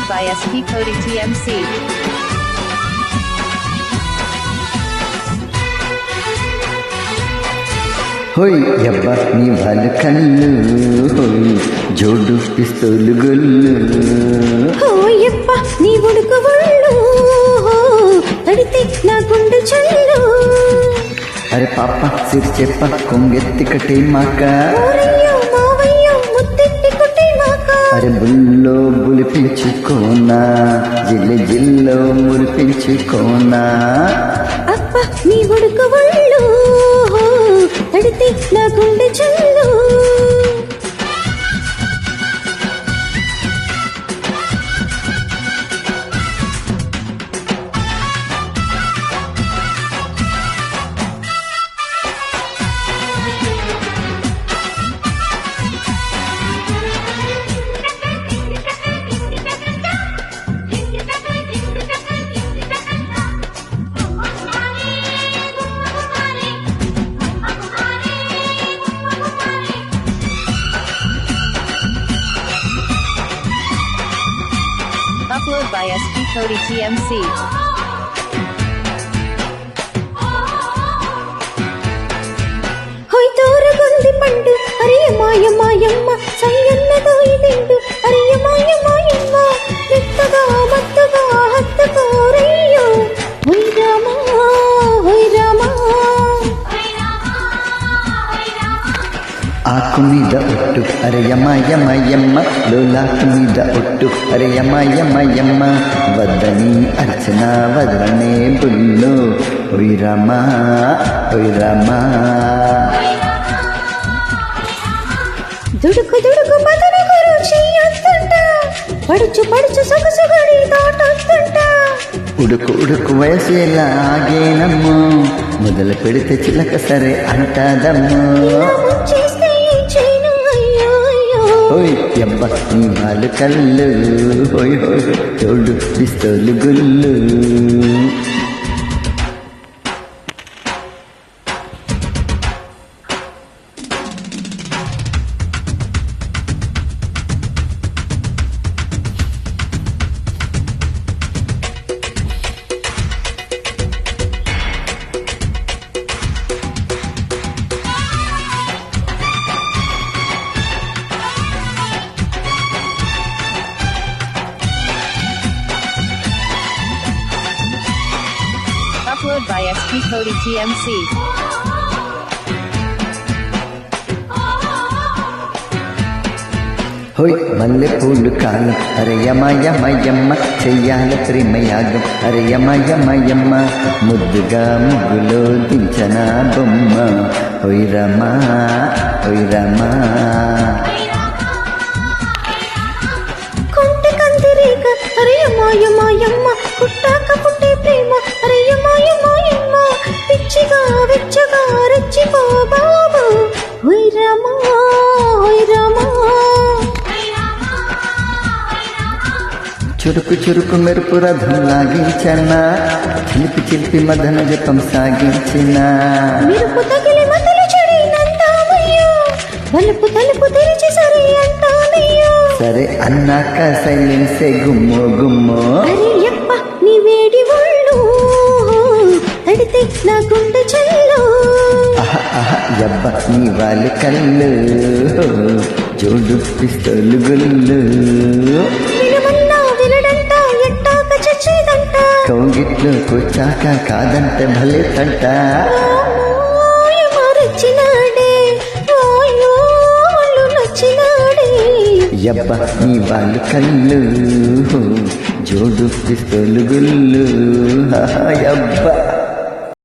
by SP Cody TMC. హోయ్ యబ్బా నీ వాళ్ళ కళ్ళు హోయ్ జోడు పిస్తోలు గొల్లు హోయప్ప నీ ఉడుకు ఒళ్ళు తడితే నా గుండె చల్లు అరే పాప సిరి చెప్ప కొంగెత్తి కట్టే మాక అరే బుల్లో బులిపించుకోనా జిల్లో మురిపించుకోనా అప్ప నీ ఉడుకు ఒళ్ళు తడితే నా గుండె చల్లు Upload by SP Cody TMC. హోయ్ తోరగుంది పండు అరే మాయ మాయమ్మ సయ్యన్నదో ఇదిండు అరే మాయ మాయమ్మ మెత్తగా మత్తుగా హత్తుకోరయ్యో హోయ్ రామా హోయ్ రామా ఆకు మీద ఒట్టు అరే యమయమయమ్మ లోలాకు మీద ఒట్టు అరే యమయమయమ్మ వద్దని అర్చన వదలనే బుల్లు ఒయ్ రమా ఒయ్ రమా దుడుకు దుడుకు మదన గురు చెయ్యొద్దంట పడుచు పడుచు సొగసుగడి దాటొద్దంట ఉడుకు ఉడుకు వయసు ఎలా ఆగేనమ్ము మొదలు పెడితే చిలక సరే అంటాదమ్ము చేస్తే ఏం చేయను అయ్యో అయ్యో ఓయ్ యబ్బ నీ వాళ్ళు కళ్ళు హోయ్ హోయ్ తోడు పిస్తోలు గుళ్ళు Upload by SP Cody TMC. హోయ్ మల్లె పూలు కాలం అరే యమయమయమ్మ చెయ్యాల ప్రేమయాగం అరే యమయమయమ్మ ముద్దుగా ముగ్గులో దించన బొమ్మ హోయ్ రమా హోయ్ రమా కొంటె కందిరీగ అరే మాయ మాయమ్మ పుట్టాక పుట్టే ప్రేమ అరే మాయ మాయమ్మ పిచ్చిగా వెచ్చగా రెచ్చిపో బాబు హోయ్ రామా హోయ్ రామా చురుకు చురుకు మెరుపు రథం లాగించన చిలిపి చిలిపి మదన జపం సాగించిన మెరుపు తగిలి మతలు చెడి నంటామయ్యో తలుపు తలుపు తెరిచి సరే అంటానయ్యో సరే అన్నాక సైలెన్సే గుమ్మో గుమ్మో అరే యప్ప నీ వేడి ఒళ్ళు తడితే నా గుండె చల్లు ఆహా ఆహా యబ్బ నీ వాళ్ళు కళ్ళు జోడు పిస్తోలు గుళ్ళు వినమన్నా వినడంట ఎట్టాక చచ్చేదంట కౌగిట్లో కూర్చాక కాదంటే భలే తంట మరచినాడే అయ్యో వాళ్ళు నచ్చినాడే యబ్బ నీ వాళ్ళు కళ్ళు జోడు పిస్తోలు గుళ్ళు ఆహా యబ్బ